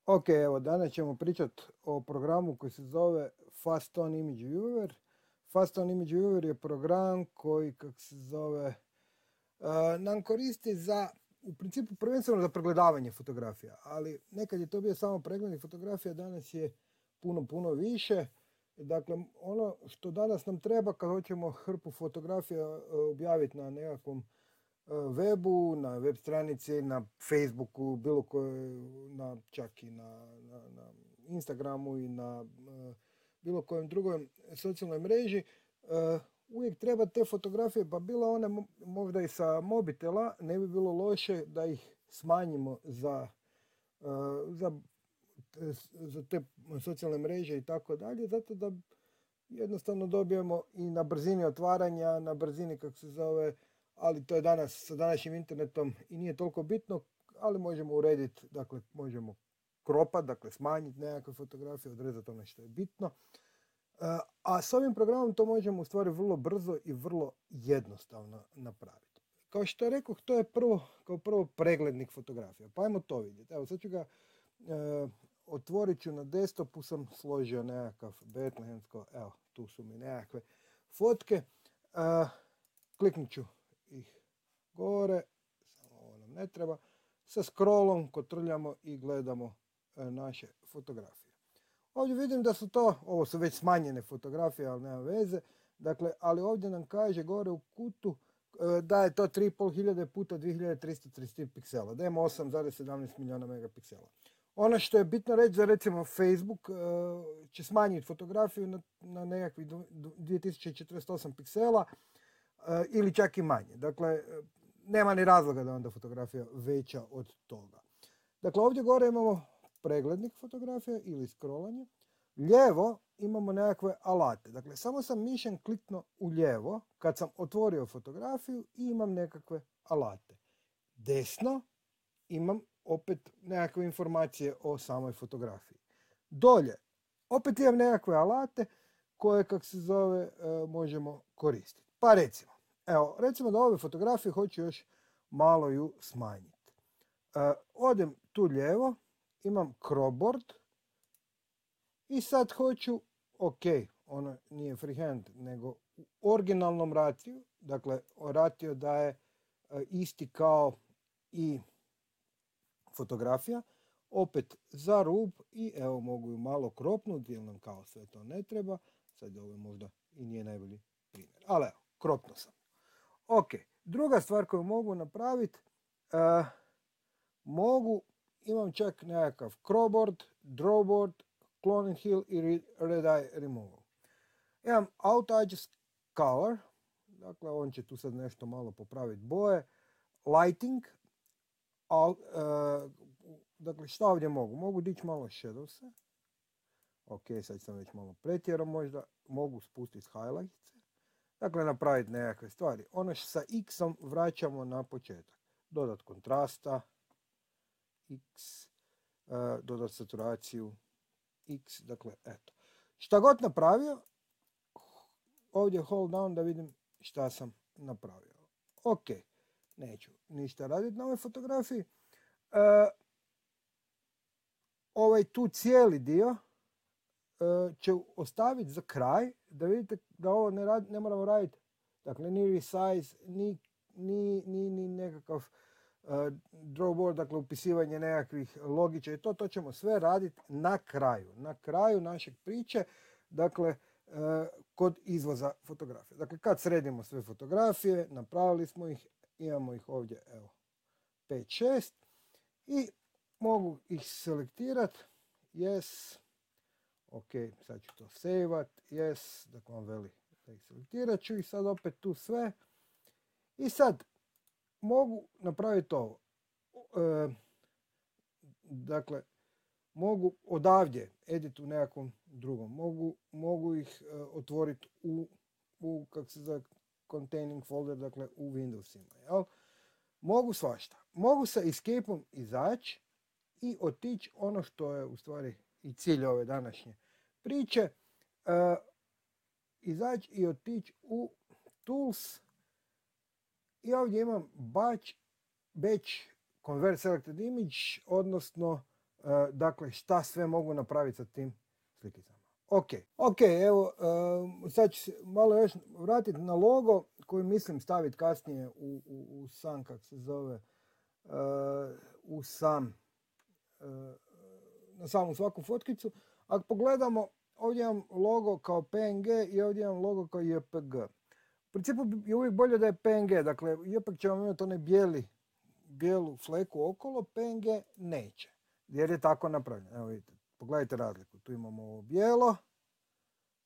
Ok, evo danas ćemo pričati o programu koji se zove Faston Image Viewer. Faston Image Viewer je program koji, kako se zove, nam koristi za, u principu prvenstveno za pregledavanje fotografija, ali nekad je to bio samo preglednih fotografija, danas je puno više. Dakle, ono što danas nam treba kad hoćemo hrpu fotografija objaviti na nekakvom webu, na web stranici, na Facebooku, bilo koje, čak i na Instagramu i na bilo kojem drugom socijalnoj mreži, uvijek treba te fotografije, pa bilo one možda i sa mobitela, ne bi bilo loše da ih smanjimo za te socijalne mreže i tako dalje, zato da jednostavno dobijemo i na brzini otvaranja, na brzini, kako se zove, ali to je danas sa današnjim internetom i nije toliko bitno, ali možemo urediti, dakle možemo kropat, dakle smanjiti nekakve fotografije, odrezati ono što je bitno. A s ovim programom to možemo u stvari vrlo brzo i vrlo jednostavno napraviti. Kao što rekao, to je kao prvo preglednik fotografija. Pa ajmo to vidjeti. Evo sad ću ga otvorit ću na desktopu, sam složio nekakav betlehemsko, evo tu su mi nekakve fotke. Kliknut ću ih gore, samo ovo nam ne treba. Sa scrollom kotrljamo i gledamo naše fotografije. Ovdje vidim da su ovo su već smanjene fotografije, ali nema veze. Dakle, ali ovdje nam kaže gore u kutu da je to 3500 puta 2333 piksela, da ima 8,17 milijuna megapiksela. Ono što je bitno reći za recimo Facebook će smanjiti fotografiju na nekakvih 2048 piksela ili čak i manje. Dakle, nema ni razloga da onda fotografija veća od toga. Dakle, ovdje gore imamo preglednik fotografija ili scrollanje. Lijevo imamo nekakve alate. Dakle, samo sam mišem kliknuo u lijevo kad sam otvorio fotografiju i imam nekakve alate. Desno imam opet nekakve informacije o samoj fotografiji. Dolje opet imam nekakve alate koje, kako se zove, možemo koristiti. Pa recimo da ove fotografije hoću još malo ju smanjiti. Odem tu lijevo, imam crop i sad hoću, ono nije freehand, nego u originalnom ratiju, dakle ratio da je isti kao i fotografija, opet za rub i evo mogu ju malo kropnuti jer nam kao sve to ne treba. Sad ovo možda i nije najbolji primjer, ali evo, kropnuo sam. Druga stvar koju mogu napraviti, imam čak nekakav crowboard, drawboard, cloning hill i red eye removal. Imam auto adjust color, dakle on će tu sad nešto malo popraviti boje, lighting, dakle šta ovdje mogu? Mogu dići malo shadowse, sad sam već malo pretjerao možda, mogu spustiti highlights, dakle napraviti nekakve stvari. Ono što sa X-om vraćamo na početak. Dodat kontrasta, X, dodat saturaciju, X, dakle eto. Šta god napravio, ovdje hold down da vidim šta sam napravio. Neću ništa raditi na ovoj fotografiji. Ovaj tu cijeli dio ću ostaviti za kraj, da vidite da ovo ne moramo raditi, dakle ni resize, ni nekakav drawboard, dakle upisivanje nekakvih logiča i to ćemo sve raditi na kraju našeg priče, dakle kod izvoza fotografije. Dakle, kad sredimo sve fotografije, napravili smo ih, imamo ih ovdje, evo, 5-6 i mogu ih selektirati, yes, sad ću to save-at, yes, dakle on veli da ih selektirat ću i sad opet tu sve i sad mogu napraviti ovo. Dakle, mogu odavdje edit u nekakvom drugom. Mogu ih otvoriti u kako se zove, containing folder, dakle u Windowsima. Jel? Mogu svašta. Mogu sa escape-om izaći i otići ono što je u stvari i cilj ove današnje priče. Izaći i otići u Tools i ovdje imam batch convert selected image, odnosno dakle, šta sve mogu napraviti sa tim slikicama. Ok, evo, sad ću se malo još vratiti na logo koji mislim staviti kasnije u sam, kak se zove, u sam, na samu svaku fotkicu. Ako pogledamo, ovdje imam logo kao PNG i ovdje imam logo kao JPG. U principu je uvijek bolje da je PNG, dakle JPG će vam imati onaj bijelu fleku okolo, PNG neće, jer je tako napravljeno. Evo vidite, pogledajte razliku, tu imamo ovo bijelo,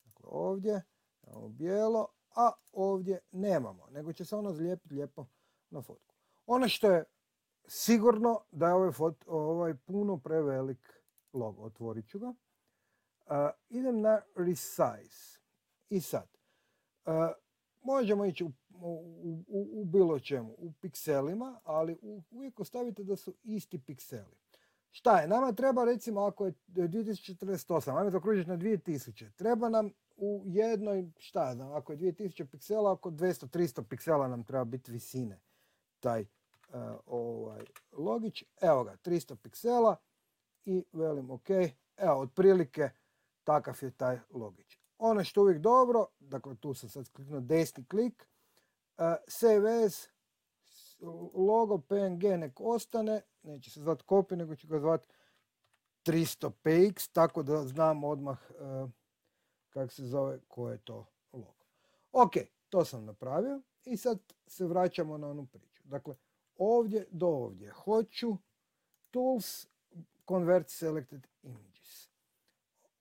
dakle ovdje imamo bijelo, a ovdje nemamo, nego će se ono zlijepiti lijepo na fotku. Ono što je sigurno da je ovaj puno prevelik logo, otvorit ću ga. Idem na resize i sad možemo ići u bilo čemu, u pikselima, ali uvijek ostavite da su isti pikseli. Šta je? Nama treba, recimo, ako je 2048, ajmo zaokružiti na 2000, treba nam u jednoj, šta ja znam, ako je 2000 piksela, oko 200-300 piksela nam treba biti visine taj logić. Evo ga, 300 piksela i velim ok, evo, otprilike takav je taj logić. Ono što je uvijek dobro, dakle tu sam sad kliknuo desni klik, save as, logo PNG nek ostane, neće se zvati copy, nego ću ga zvati 300px, tako da znam odmah kako se zove, koje je to logo. Ok, to sam napravio i sad se vraćamo na onu priču. Dakle, ovdje do ovdje hoću tools, convert selected images.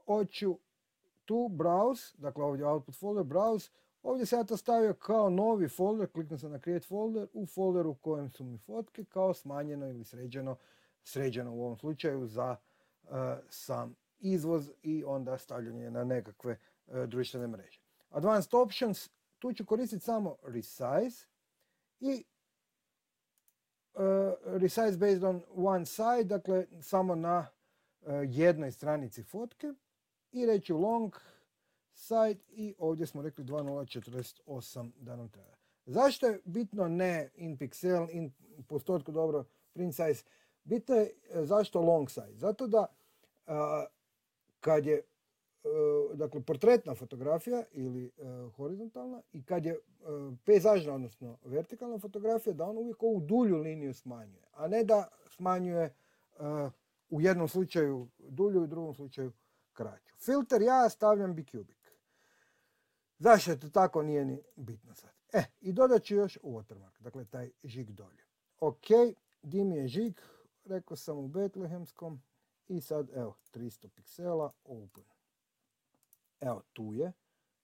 Hoću tu browse, dakle ovdje output folder, browse, ovdje sam ja to stavio kao novi folder, kliknuo sam na create folder, u folderu u kojem su mi fotke kao smanjeno ili sređeno u ovom slučaju za sam izvoz i onda stavljanje na nekakve društvene mreže. Advanced options, tu ću koristiti samo resize i resize based on one side, dakle samo na jednoj stranici fotke i reći long side i ovdje smo rekli 2048 da nam treba. Zašto je bitno ne in pixel, in postotku, dobro, print size? Bitno je zašto long size? Zato da kad je dakle portretna fotografija ili horizontalna i kad je pejzažna, odnosno vertikalna fotografija, da on uvijek ovu dulju liniju smanjuje, a ne da smanjuje u jednom slučaju dulju i u drugom slučaju kraću. Filter ja stavljam bicubic. Zašto je to tako, nije ni bitno sad. I dodat ću još watermark, dakle taj žig dolje. Ok, di mi je žig, rekao sam u betlehemskom i sad evo 300 piksela, open. Evo tu je,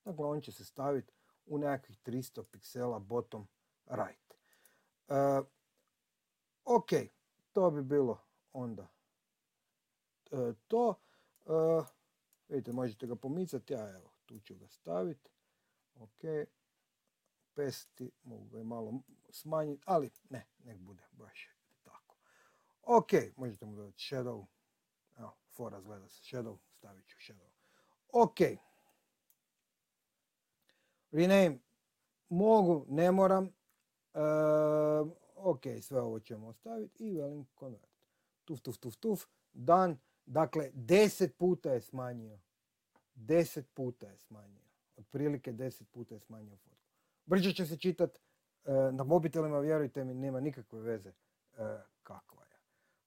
dakle on će se staviti u nekakvih 300 piksela bottom right. Ok, to bi bilo onda to. Vidite, možete ga pomicati, ja evo, tu ću ga staviti. Ok, pesti, mogu ga malo smanjiti, ali ne, nek bude baš tako. Ok, možete mu dodati shadow, evo, foraz gleda se shadow, stavit ću shadow. Ok, rename mogu, ne moram, ok, sve ovo ćemo ostaviti i velim convert. Tuf, done. Dakle, 10 puta je smanjio. 10 puta je smanjio. Otprilike 10 puta je smanjio fotku. Brže će se čitati na mobitelima, vjerujte mi, nema nikakve veze kakva je.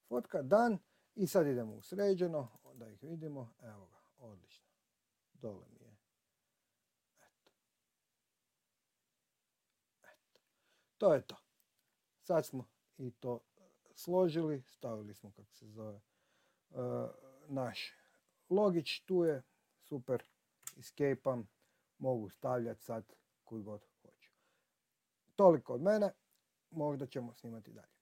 Fotka done i sad idemo u sređeno, da ih vidimo. Evo ga, odlično. Dole mi je. Eto. To je to. Sad smo i to složili, stavili smo, kako se zove, naš logić, tu je, super, escape-am, mogu stavljati sad koji god hoću. Toliko od mene, možda ćemo snimati dalje.